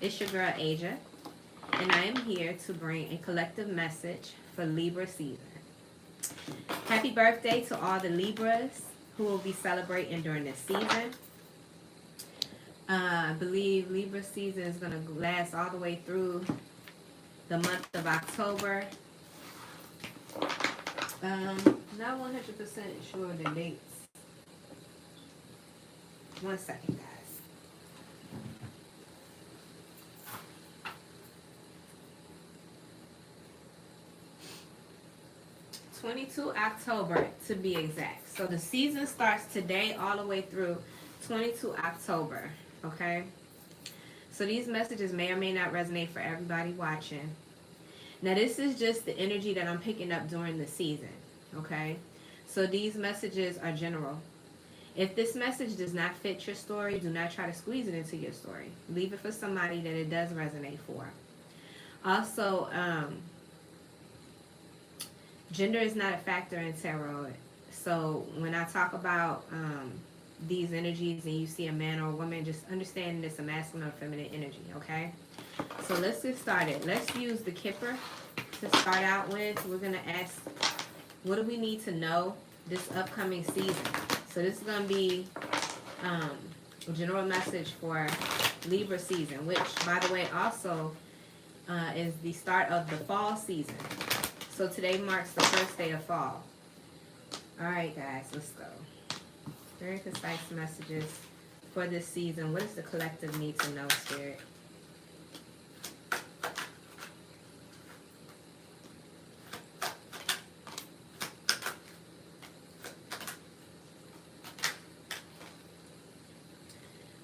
It's your girl Asia, and I am here to bring a collective message for Libra season. Happy birthday to all the Libras who will be celebrating during this season. I believe Libra season is going to last all the way through the month of October. Not 100% sure the dates. One second, guys. 22 October to be exact. So the season starts today all the way through 22 October. Okay? So these messages may or may not resonate for everybody watching. Now this is just the energy that I'm picking up during the season. Okay? So these messages are general. If this message does not fit your story, do not try to squeeze it into your story. Leave it for somebody that it does resonate for. Also, gender is not a factor in tarot. So when I talk about these energies and you see a man or a woman, just understand it's a masculine or feminine energy, okay? So let's get started. Let's use the Kipper to start out with. We're going to ask, what do we need to know this upcoming season? So this is going to be a general message for Libra season, which, by the way, also is the start of the fall season. So today marks the first day of fall. All right, guys, let's go. Very concise messages for this season. What does the collective need to know, Spirit?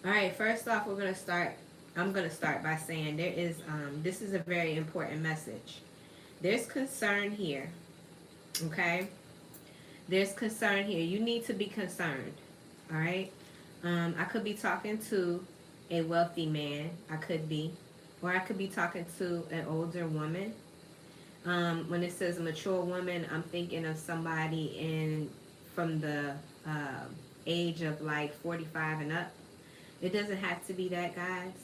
All right, first off, I'm going to start by saying there is, this is a very important message. There's concern here, okay? There's concern here. You need to be concerned, all right? I could be talking to a wealthy man. I could be. Or I could be talking to an older woman. When it says mature woman, I'm thinking of somebody from the age of like 45 and up. It doesn't have to be that, guys.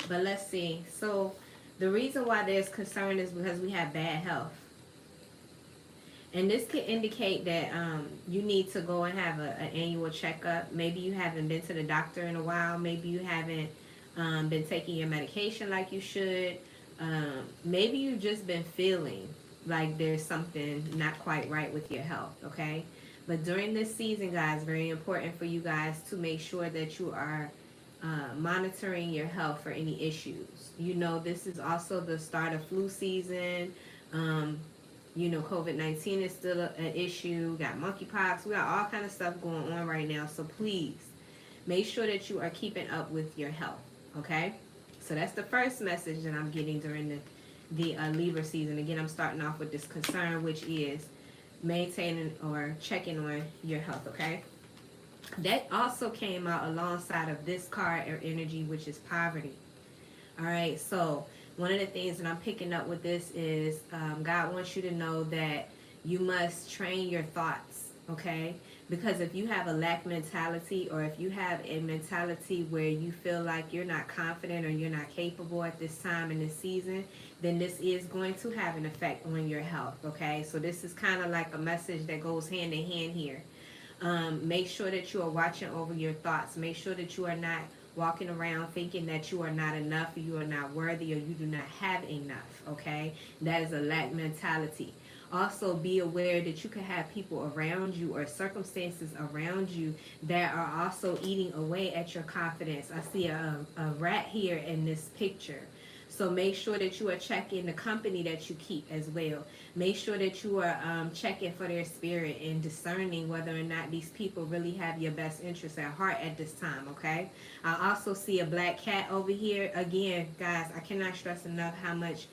But let's see. So the reason why there's concern is because we have bad health. And this could indicate that you need to go and have an annual checkup. Maybe you haven't been to the doctor in a while. Maybe you haven't been taking your medication like you should. Maybe you've just been feeling like there's something not quite right with your health, okay? But during this season, guys, very important for you guys to make sure that you are monitoring your health for any issues. You know, this is also the start of flu season. You know, COVID-19 is still an issue. We got monkeypox. We got all kind of stuff going on right now. So please make sure that you are keeping up with your health, okay? So that's the first message that I'm getting during the Libra season. Again, I'm starting off with this concern, which is maintaining or checking on your health, okay? That also came out alongside of this card or energy, which is poverty. All right, so one of the things that I'm picking up with this is God wants you to know that you must train your thoughts, okay? Because if you have a lack mentality, or if you have a mentality where you feel like you're not confident or you're not capable at this time in this season, then this is going to have an effect on your health, okay? So this is kind of like a message that goes hand in hand here. Make sure that you are watching over your thoughts. Make sure that you are not walking around thinking that you are not enough, or you are not worthy, or you do not have enough, okay? That is a lack mentality. Also, be aware that you can have people around you or circumstances around you that are also eating away at your confidence. I see a rat here in this picture. So make sure that you are checking the company that you keep as well. Make sure that you are checking for their spirit and discerning whether or not these people really have your best interests at heart at this time, okay? I also see a black cat over here. Again, guys, I cannot stress enough how much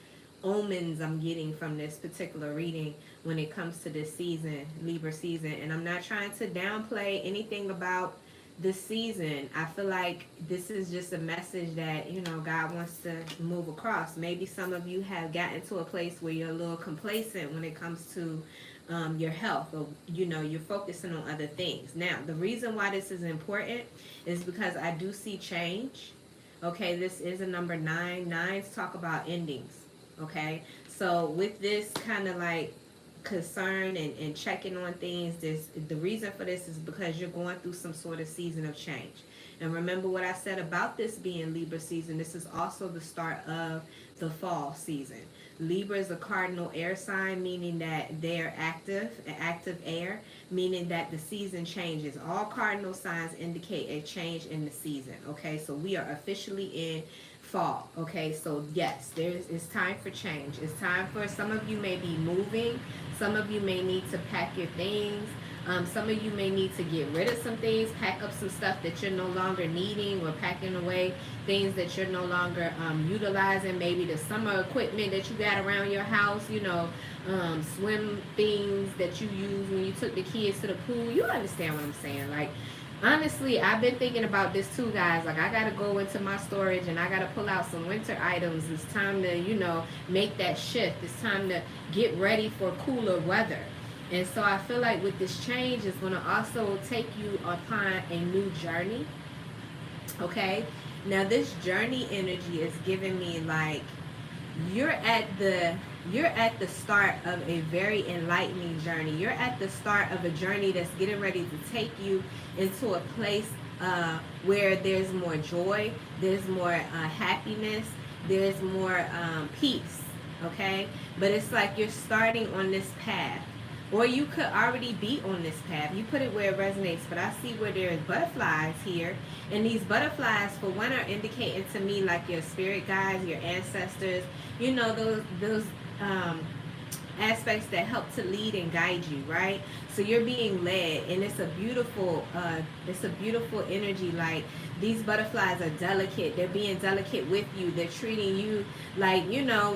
omens I'm getting from this particular reading when it comes to this season, Libra season. And I'm not trying to downplay anything about this season. I feel like this is just a message that, you know, God wants to move across. Maybe some of you have gotten to a place where you're a little complacent when it comes to your health, or you're focusing on other things. Now, the reason why this is important is because I do see change. Okay, this is a number 9. Nines talk about endings. Okay, so with this kind of like concern and checking on things, the reason for this is because you're going through some sort of season of change. And remember what I said about this being Libra season. This is also the start of the fall season. Libra is a cardinal air sign, meaning that they're active, an active air, meaning that the season changes. All cardinal signs indicate a change in the season. Okay, so we are officially in fall. Okay, so yes, it's time for change. It's time for, some of you may be moving, some of you may need to pack your things. Some of you may need to get rid of some things, pack up some stuff that you're no longer needing, or packing away things that you're no longer utilizing. Maybe the summer equipment that you got around your house, swim things that you use when you took the kids to the pool. You understand what I'm saying? Like, honestly, I've been thinking about this too, guys. Like, I got to go into my storage and I got to pull out some winter items. It's time to, make that shift. It's time to get ready for cooler weather. And so I feel like with this change, it's going to also take you upon a new journey. Okay? Now, this journey energy is giving me like you're at the start of a very enlightening journey. You're at the start of a journey that's getting ready to take you into a place where there's more joy, there's more happiness, there's more peace. Okay? But it's like you're starting on this path. Or you could already be on this path. You put it where it resonates. But I see where there's butterflies here. And these butterflies, for one, are indicating to me like your spirit guides, your ancestors. Those aspects that help to lead and guide you, right? So you're being led, and it's a beautiful energy. Like, these butterflies are delicate. They're being delicate with you. They're treating you like,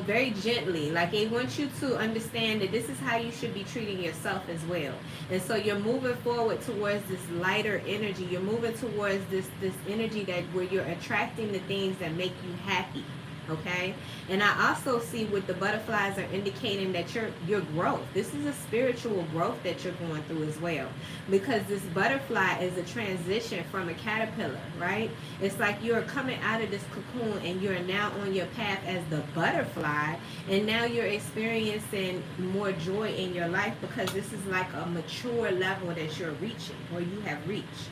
very gently. Like, they want you to understand that this is how you should be treating yourself as well. And so you're moving forward towards this lighter energy. You're moving towards this energy where you're attracting the things that make you happy. Okay, and I also see with the butterflies are indicating that your growth. This is a spiritual growth that you're going through as well, because this butterfly is a transition from a caterpillar, right? It's like you're coming out of this cocoon and you're now on your path as the butterfly, and now you're experiencing more joy in your life because this is like a mature level that you're reaching, or you have reached.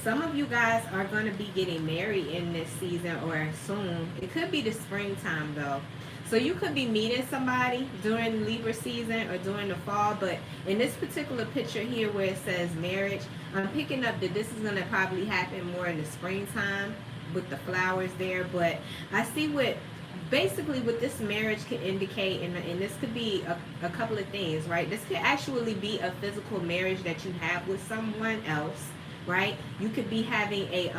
Some of you guys are going to be getting married in this season or soon. It could be the springtime though. So you could be meeting somebody during Libra season or during the fall. But in this particular picture here where it says marriage, I'm picking up that this is going to probably happen more in the springtime with the flowers there. But I see what this marriage could indicate, and this could be a couple of things, right? This could actually be a physical marriage that you have with someone else. Right? You could be having a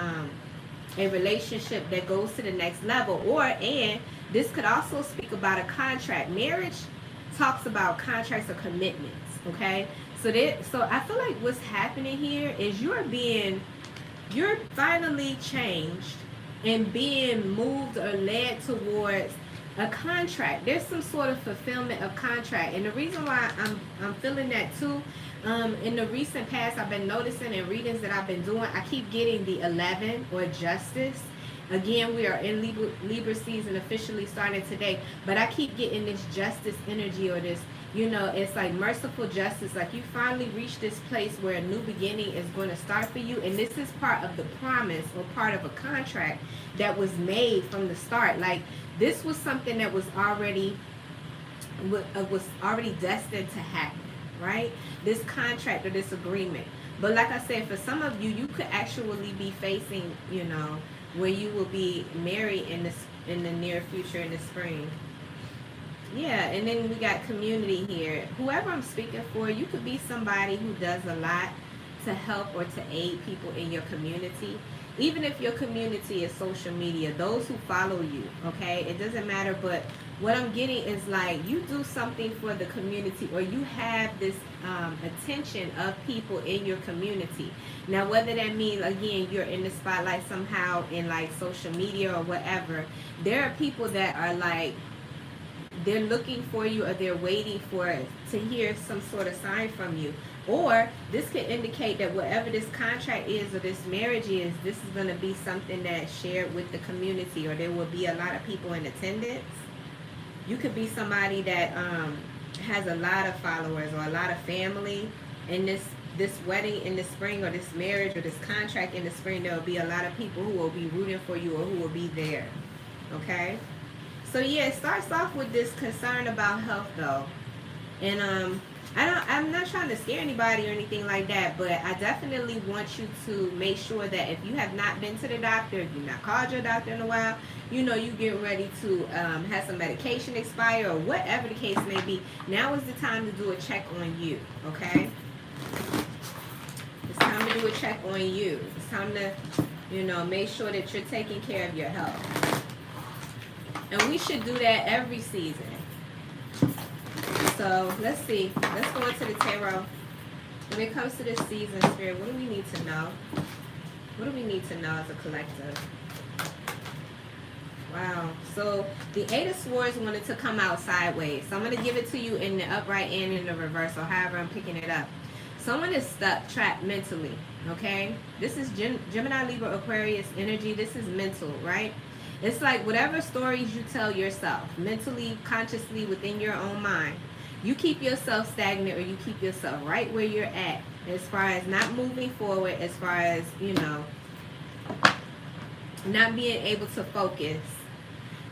relationship that goes to the next level, and this could also speak about a contract. Marriage talks about contracts or commitments. Okay, so I feel like what's happening here is you're finally changed and being moved or led towards a contract. There's some sort of fulfillment of contract, and the reason why I'm feeling that too. In the recent past, I've been noticing in readings that I've been doing, I keep getting the 11 or justice. Again, we are in Libra season officially starting today, but I keep getting this justice energy, or this, it's like merciful justice. Like, you finally reach this place where a new beginning is going to start for you. And this is part of the promise or part of a contract that was made from the start. Like, this was something that was already destined to happen. Right? This contract or this agreement. But like I said, for some of you, you could actually be facing, where you will be married in the near future, in the spring. Yeah, and then we got community here. Whoever I'm speaking for, you could be somebody who does a lot to help or to aid people in your community. Even if your community is social media, those who follow you, okay? It doesn't matter, but what I'm getting is like you do something for the community, or you have this attention of people in your community. Now, whether that means, again, you're in the spotlight somehow in like social media or whatever, there are people that are like they're looking for you, or they're waiting for to hear some sort of sign from you. Or this could indicate that whatever this contract is or this marriage is, this is going to be something that's shared with the community, or there will be a lot of people in attendance. You could be somebody that has a lot of followers or a lot of family, and this wedding in the spring, or this marriage or this contract in the spring, there will be a lot of people who will be rooting for you, or who will be there. Okay, so yeah, it starts off with this concern about health though. And I'm not trying to scare anybody or anything like that, but I definitely want you to make sure that if you have not been to the doctor, if you've not called your doctor in a while, you know, you get ready to have some medication expire, or whatever the case may be. Now is the time to do a check on you. Okay, it's time to do a check on you. It's time to, you know, make sure that you're taking care of your health. And we should do that every season. So let's see. Let's go into the tarot. When it comes to this season, Spirit, what do we need to know? What do we need to know as a collective? Wow. So the Eight of Swords wanted to come out sideways. So I'm going to give it to you in the upright and in the reverse, or however I'm picking it up. Someone is stuck, trapped mentally. Okay? This is Gemini, Libra, Aquarius energy. This is mental, right? It's like whatever stories you tell yourself, mentally, consciously, within your own mind, you keep yourself stagnant, or you keep yourself right where you're at, as far as not moving forward, as far as, you know, not being able to focus.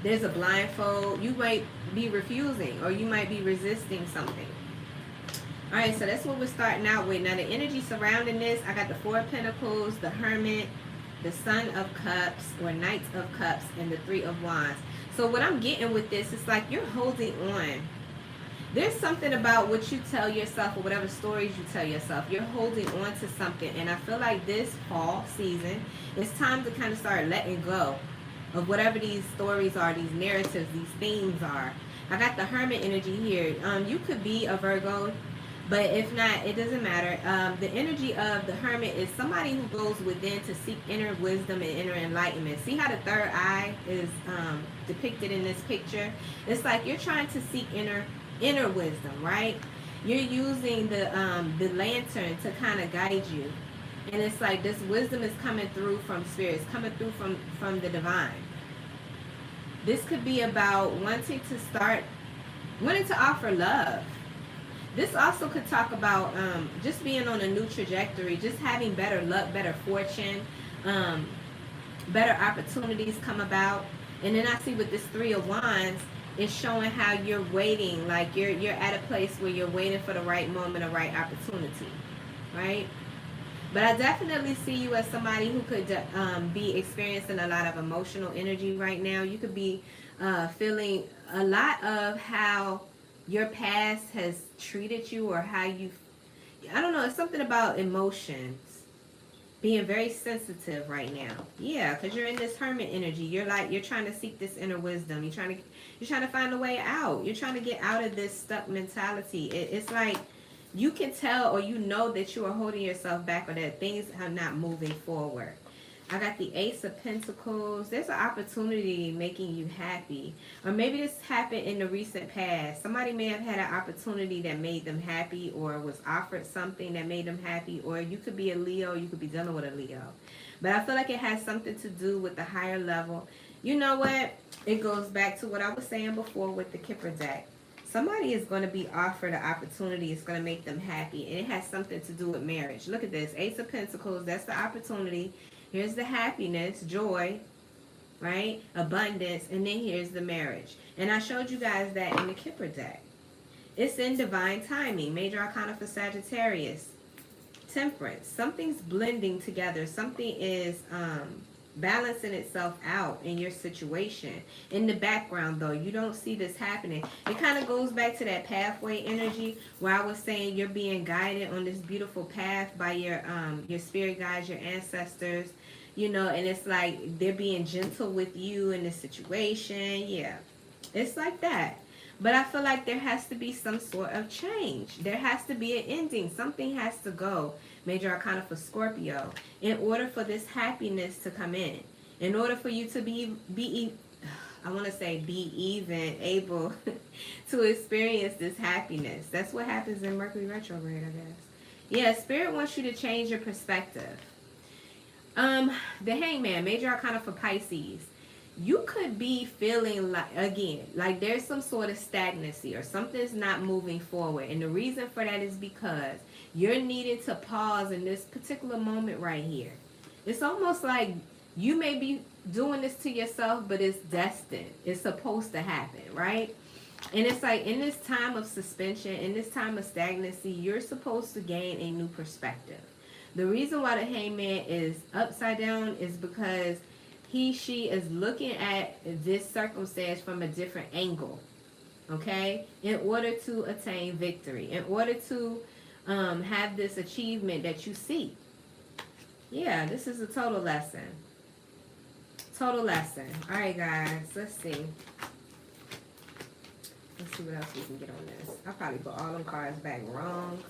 There's a blindfold. You might be refusing, or you might be resisting something. All right, so that's what we're starting out with. Now, the energy surrounding this, I got the Four of Pentacles, the Hermit, the Son of Cups, or Knight of Cups, and the Three of Wands. So what I'm getting with this, it's like you're holding on. There's something about what you tell yourself, or whatever stories you tell yourself. You're holding on to something. And I feel like this fall season, it's time to kind of start letting go of whatever these stories are, these narratives, these themes are. I got the Hermit energy here. You could be a Virgo, but if not, it doesn't matter. The energy of the Hermit is somebody who goes within to seek inner wisdom and inner enlightenment. See how the third eye is depicted in this picture? It's like you're trying to seek inner wisdom, right? You're using the lantern to kind of guide you. And it's like this wisdom is coming through from spirits, coming through from the divine. This could be about wanting to offer love. This also could talk about just being on a new trajectory, just having better luck, better fortune, better opportunities come about. And then I see with this Three of Wands, it's showing how you're waiting, like you're at a place where you're waiting for the right moment, a right opportunity, right? But I definitely see you as somebody who could be experiencing a lot of emotional energy right now. You could be feeling a lot of how your past has treated you, or how you, I don't know, it's something about emotions. Being very sensitive right now. Yeah, because you're in this Hermit energy. You're trying to seek this inner wisdom. You're trying to find a way out. You're trying to get out of this stuck mentality. It's like you can tell, or you know, that you are holding yourself back, or that things are not moving forward. I got the Ace of Pentacles. There's an opportunity making you happy. Or maybe this happened in the recent past. Somebody may have had an opportunity that made them happy, or was offered something that made them happy. Or you could be a Leo. You could be dealing with a Leo. But I feel like it has something to do with the higher level. You know what? It goes back to what I was saying before with the Kipper deck. Somebody is going to be offered an opportunity. It's going to make them happy. And it has something to do with marriage. Look at this. Ace of Pentacles. That's the opportunity. Here's the happiness, joy, right? Abundance. And then here's the marriage. And I showed you guys that in the Kipper deck. It's in divine timing. Major Arcana for Sagittarius. Temperance. Something's blending together. Something is balancing itself out in your situation. In the background, though, you don't see this happening. It kind of goes back to that pathway energy where I was saying you're being guided on this beautiful path by your spirit guides, your ancestors, you know, and it's like they're being gentle with you in this situation. Yeah, it's like that. But I feel like there has to be some sort of change. There has to be an ending. Something has to go. Major Arcana for Scorpio. In order for this happiness to come in order for you to be even able to experience this happiness. That's what happens in Mercury retrograde, I guess. Yeah, Spirit wants you to change your perspective. The Hangman, major arcana for Pisces. You could be feeling like, again, like there's some sort of stagnancy or something's not moving forward. And the reason for that is because you're needing to pause in this particular moment right here. It's almost like you may be doing this to yourself, but it's destined. It's supposed to happen, right? And it's like in this time of suspension, in this time of stagnancy, you're supposed to gain a new perspective. The reason why the Hangman is upside down is because she is looking at this circumstance from a different angle, okay? In order to attain victory, in order to have this achievement that you seek. Yeah, this is a total lesson. Total lesson. All right, guys, let's see. Let's see what else we can get on this. I probably put all them cards back wrong.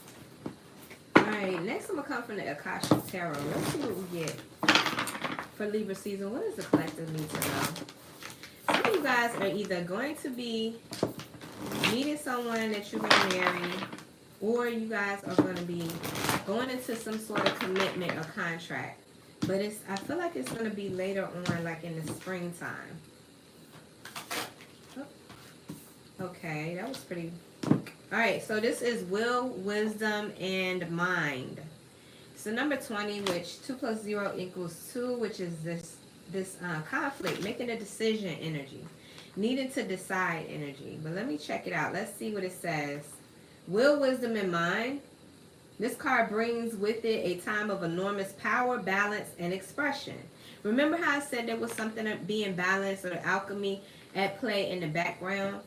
All right, next I'm going to come from the Akashic Tarot. Let's see what we get for Libra season. What does the collective need to know? Some of you guys are either going to be meeting someone that you're going to marry, or you guys are going to be going into some sort of commitment or contract. But I feel like it's going to be later on, like in the springtime. Okay, that was pretty... Alright, so this is will, wisdom, and mind. So number 20, which 2 plus 0 equals 2, which is this conflict, making a decision energy. Needing to decide energy. But let me check it out. Let's see what it says. Will, wisdom, and mind. This card brings with it a time of enormous power, balance, and expression. Remember how I said there was something being balanced or alchemy at play in the background?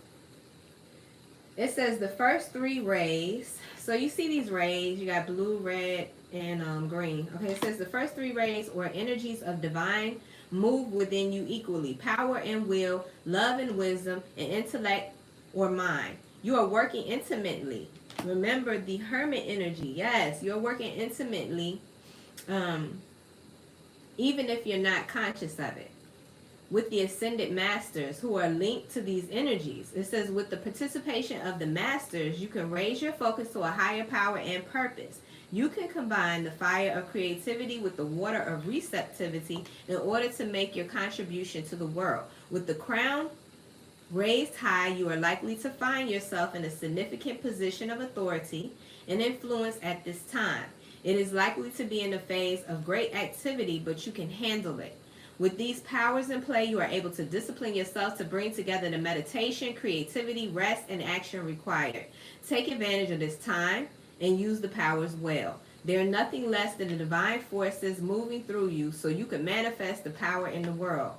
It says the first 3 rays. So you see these rays. You got blue, red, and green. Okay, it says the first 3 rays or energies of divine move within you equally. Power and will, love and wisdom, and intellect or mind. You are working intimately. Remember the Hermit energy. Yes, you're working intimately, even if you're not conscious of it, with the ascended masters who are linked to these energies. It says with the participation of the masters, you can raise your focus to a higher power and purpose. You can combine the fire of creativity with the water of receptivity in order to make your contribution to the world. With the crown raised high, you are likely to find yourself in a significant position of authority and influence at this time. It is likely to be in a phase of great activity, but you can handle it. With these powers in play, you are able to discipline yourself to bring together the meditation, creativity, rest, and action required. Take advantage of this time and use the powers well. They are nothing less than the divine forces moving through you so you can manifest the power in the world.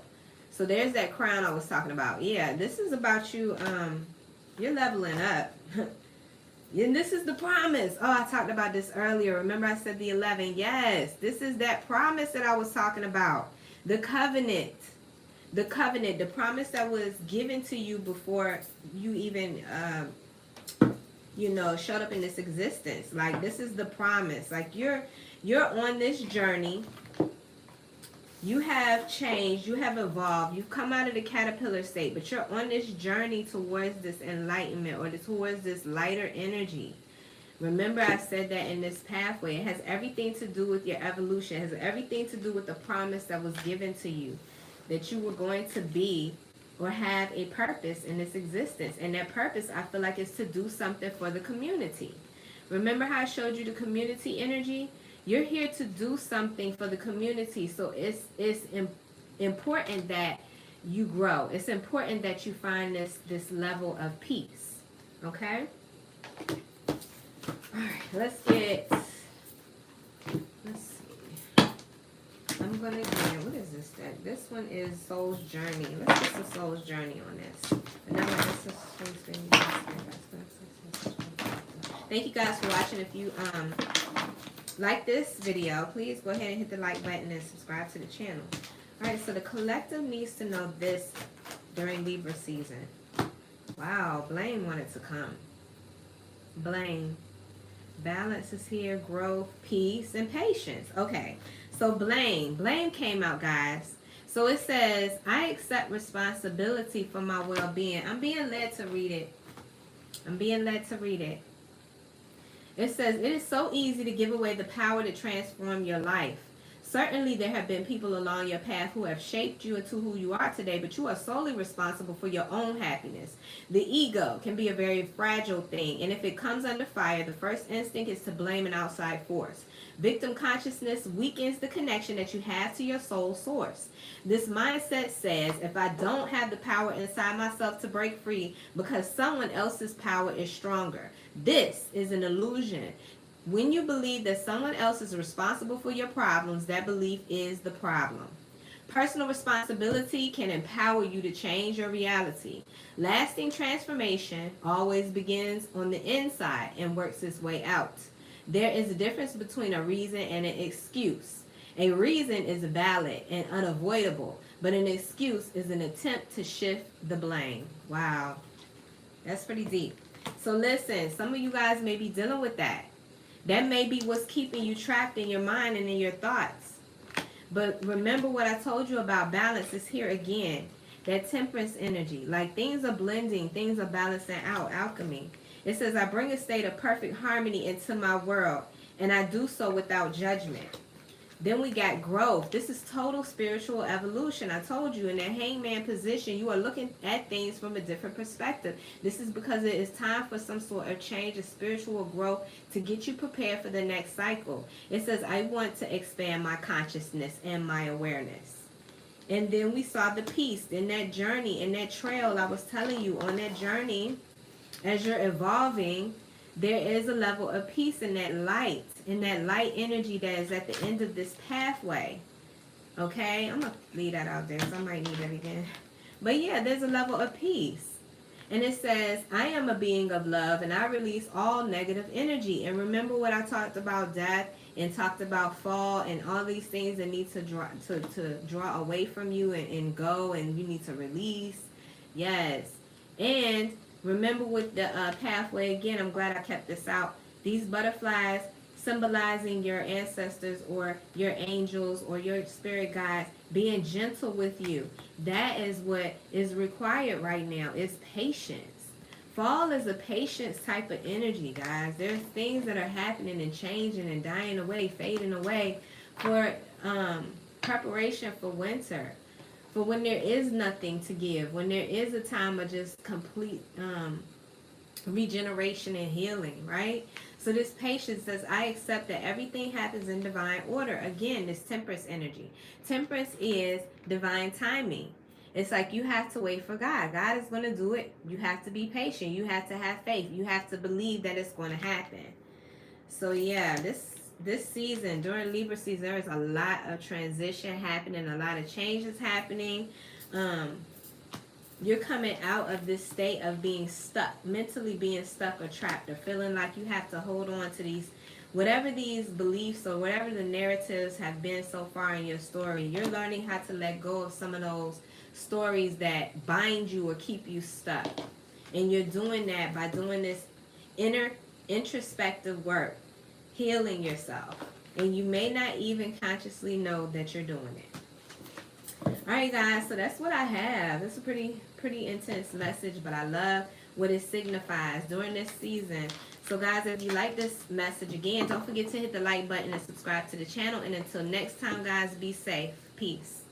So there's that crown I was talking about. Yeah, this is about you. You're leveling up. And this is the promise. Oh, I talked about this earlier. Remember I said the 11. Yes, this is that promise that I was talking about. The covenant. The covenant. The promise that was given to you before you even, showed up in this existence. Like, this is the promise. Like, you're on this journey. You have changed, you have evolved, you've come out of the caterpillar state, but you're on this journey towards this enlightenment or towards this lighter energy. Remember I said that in this pathway, it has everything to do with your evolution. It has everything to do with the promise that was given to you, that you were going to be or have a purpose in this existence. And that purpose, I feel like, is to do something for the community. Remember how I showed you the community energy? You're here to do something for the community. So it's important that you grow. It's important that you find this level of peace. Okay? Alright, let's see. I'm going to get, what is this deck? This one is Soul's Journey. Let's get the Soul's Journey on this. Thank you guys for watching. If you like this video, please go ahead and hit the like button and subscribe to the channel. Alright, so the collective needs to know this during Libra season. Wow, blame wanted to come. Blame. Balance is here, growth, peace, and patience. Okay, so blame. Blame came out, guys. So it says, I accept responsibility for my well-being. I'm being led to read it I'm being led to read it. It says, it is so easy to give away the power to transform your life. Certainly, there have been people along your path who have shaped you into who you are today, but you are solely responsible for your own happiness. The ego can be a very fragile thing, and if it comes under fire, the first instinct is to blame an outside force. Victim consciousness weakens the connection that you have to your soul source. This mindset says, if I don't have the power inside myself to break free because someone else's power is stronger. This is an illusion. When you believe that someone else is responsible for your problems, that belief is the problem. Personal responsibility can empower you to change your reality. Lasting transformation always begins on the inside and works its way out. There is a difference between a reason and an excuse. A reason is valid and unavoidable, but an excuse is an attempt to shift the blame. Wow, that's pretty deep. So listen, some of you guys may be dealing with that. That may be what's keeping you trapped in your mind and in your thoughts. But remember what I told you about balance is here again. That temperance energy. Like things are blending. Things are balancing out. Alchemy. It says, I bring a state of perfect harmony into my world. And I do so without judgment. Then we got growth. This is total spiritual evolution. I told you in that hangman position, you are looking at things from a different perspective. This is because it is time for some sort of change, of spiritual growth to get you prepared for the next cycle. It says, I want to expand my consciousness and my awareness. And then we saw the peace in that journey, in that trail. I was telling you on that journey, as you're evolving, there is a level of peace in that light energy that is at the end of this pathway. Okay, I'm going to leave that out there because I might need that again. But yeah, there's a level of peace. And it says, I am a being of love and I release all negative energy. And remember what I talked about death and talked about fall and all these things that need to draw away from you and go, and you need to release. Yes. And remember with the pathway, again, I'm glad I kept this out. These butterflies symbolizing your ancestors or your angels or your spirit guides being gentle with you. That is what is required right now, is patience. Fall is a patience type of energy, guys. There's things that are happening and changing and dying away, fading away for preparation for winter. For when there is nothing to give, when there is a time of just complete regeneration and healing, right? So this patience says, I accept that everything happens in divine order. Again, this temperance energy. Temperance is divine timing. It's like you have to wait for God. God is going to do it. You have to be patient. You have to have faith. You have to believe that it's going to happen. So yeah, this season, during Libra season, there is a lot of transition happening, a lot of changes happening. You're coming out of this state of being stuck, mentally being stuck or trapped, or feeling like you have to hold on to these, whatever these beliefs or whatever the narratives have been so far in your story. You're learning how to let go of some of those stories that bind you or keep you stuck. And you're doing that by doing this inner introspective work, healing yourself. And you may not even consciously know that you're doing it. Alright guys, so that's what I have. It's a pretty intense message, but I love what it signifies during this season. So guys, if you like this message, again, don't forget to hit the like button and subscribe to the channel. And until next time, guys, be safe. Peace.